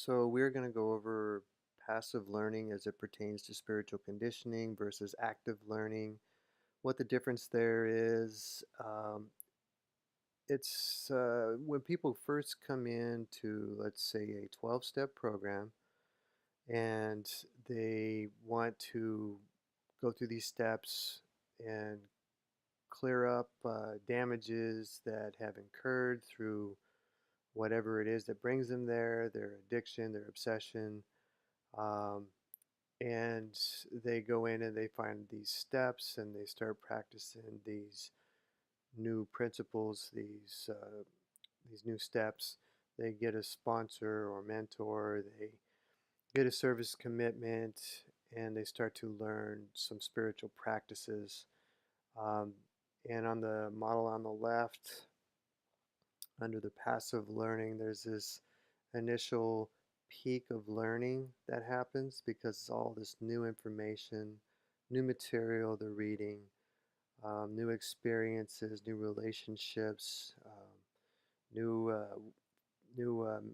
So we're going to go over passive learning as it pertains to spiritual conditioning versus active learning, what the difference there is. It's when people first come into, let's say, a 12-step program and they want to go through these steps and clear up damages that have incurred through whatever it is that brings them there, their addiction, their obsession. Um, and they go in and they find these steps and they start practicing these new principles, these new steps. They get a sponsor or mentor. They get a service commitment, and they start to learn some spiritual practices. Um, and on the model on the left, under the passive learning, there's this initial peak of learning that happens because all this new information, new material they're reading, new experiences, new relationships, new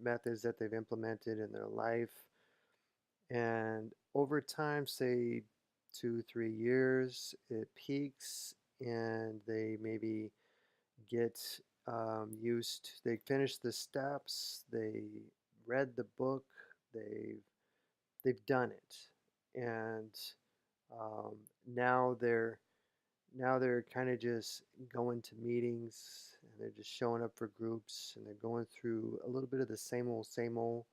methods that they've implemented in their life, and over time, say 2, 3 years, it peaks, and they maybe get used. They finish the steps. They read the book. They've they've done it, and um, now they're now they're kind of just going to meetings and they're just showing up for groups and they're going through a little bit of the same old, same old.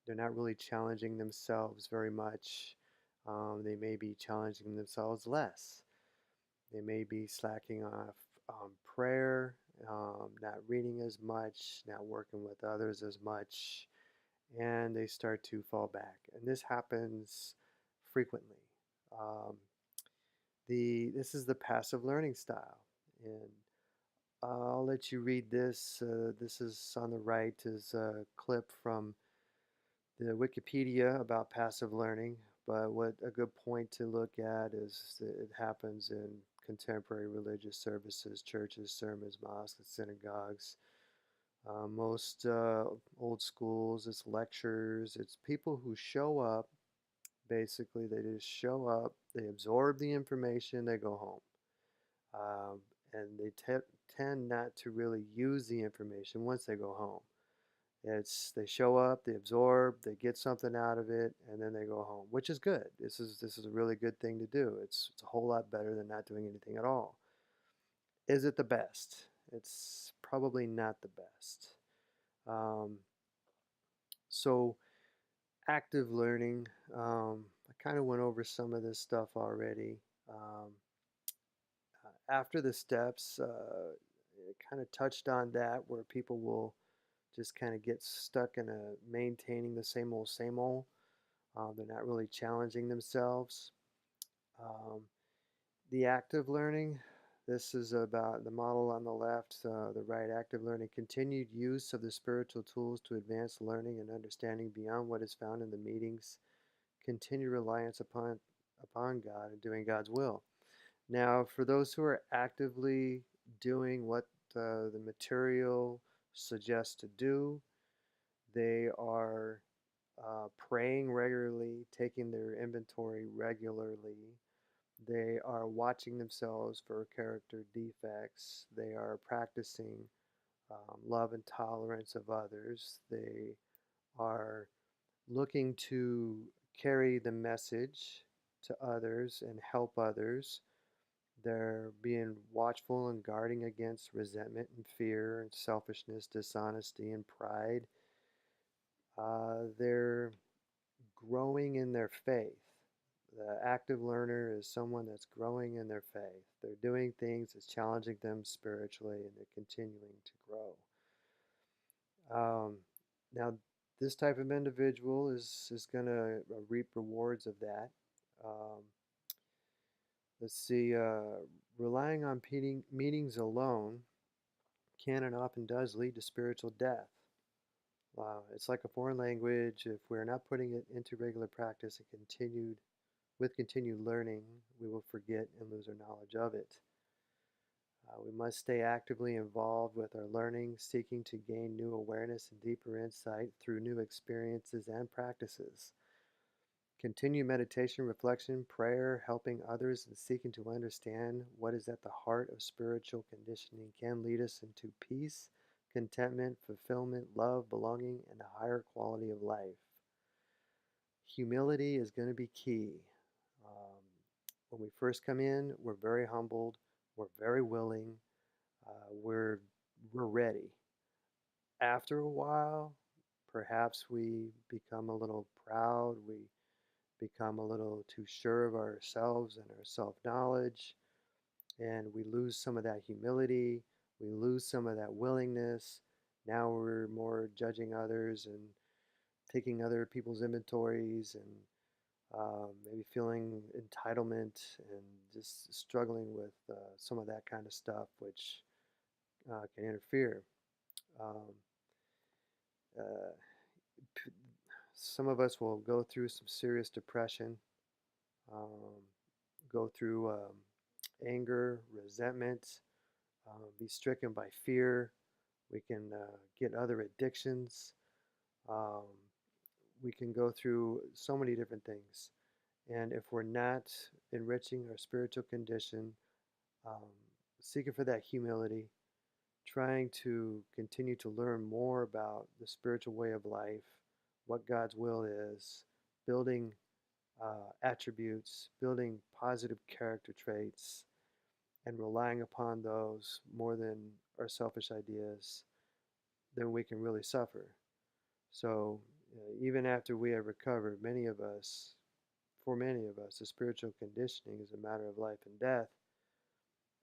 They're not really challenging themselves very much. They may be challenging themselves less. They may be slacking off prayer, not reading as much, not working with others as much, and they start to fall back. And this happens frequently. Um, this is the passive learning style, and I'll let you read this. This is on the right is a clip from the Wikipedia about passive learning, but what a good point to look at is that it happens in contemporary religious services, churches, sermons, mosques, synagogues. Most old schools, it's lectures, it's people who show up. Basically, they just show up, they absorb the information, they go home. Um, and they tend not to really use the information once they go home. They show up, they absorb, they get something out of it, and then they go home, which is good. This is a really good thing to do. It's a whole lot better than not doing anything at all. Is it the best? It's probably not the best. Um, so active learning, I kind of went over some of this stuff already. After the steps, it kind of touched on that where people will just kind of get stuck in a maintaining the same old, same old. They're not really challenging themselves. Um, the active learning, this is about the model on the left, the right, active learning, continued use of the spiritual tools to advance learning and understanding beyond what is found in the meetings, continued reliance upon God and doing God's will. Now, for those who are actively doing what the material suggests to do, they are praying regularly, taking their inventory regularly. They are watching themselves for character defects. They are practicing love and tolerance of others. They are looking to carry the message to others and help others. They're being watchful and guarding against resentment and fear and selfishness, dishonesty and pride. They're growing in their faith. The active learner is someone that's growing in their faith. They're doing things that's challenging them spiritually and they're continuing to grow. Now, this type of individual is going to reap rewards of that. Um, let's see, relying on meetings alone can and often does lead to spiritual death. It's like a foreign language. If we're not putting it into regular practice and continued learning, we will forget and lose our knowledge of it. We must stay actively involved with our learning, seeking to gain new awareness and deeper insight through new experiences and practices. Continue meditation, reflection, prayer, helping others, and seeking to understand what is at the heart of spiritual conditioning can lead us into peace, contentment, fulfillment, love, belonging, and a higher quality of life. Humility is going to be key. Um, when we first come in, we're very humbled, we're very willing, uh, we're we're ready. After a while, perhaps we become a little proud, we become a little too sure of ourselves and our self knowledge, and we lose some of that humility, we lose some of that willingness. Now we're more judging others and taking other people's inventories and maybe feeling entitlement and just struggling with some of that kind of stuff, which can interfere. Um, uh, some of us will go through some serious depression, um, go through anger, resentment, be stricken by fear. We can get other addictions. Um, we can go through so many different things. And if we're not enriching our spiritual condition, um, seeking for that humility, trying to continue to learn more about the spiritual way of life, what God's will is, building attributes, building positive character traits, and relying upon those more than our selfish ideas, then we can really suffer. So, even after we have recovered, for many of us, the spiritual conditioning is a matter of life and death.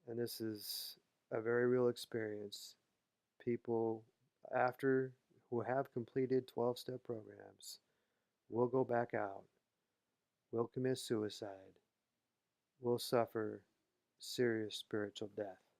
And this is a very real experience. People, after who have completed 12 step programs, will go back out, will commit suicide, will suffer serious spiritual death.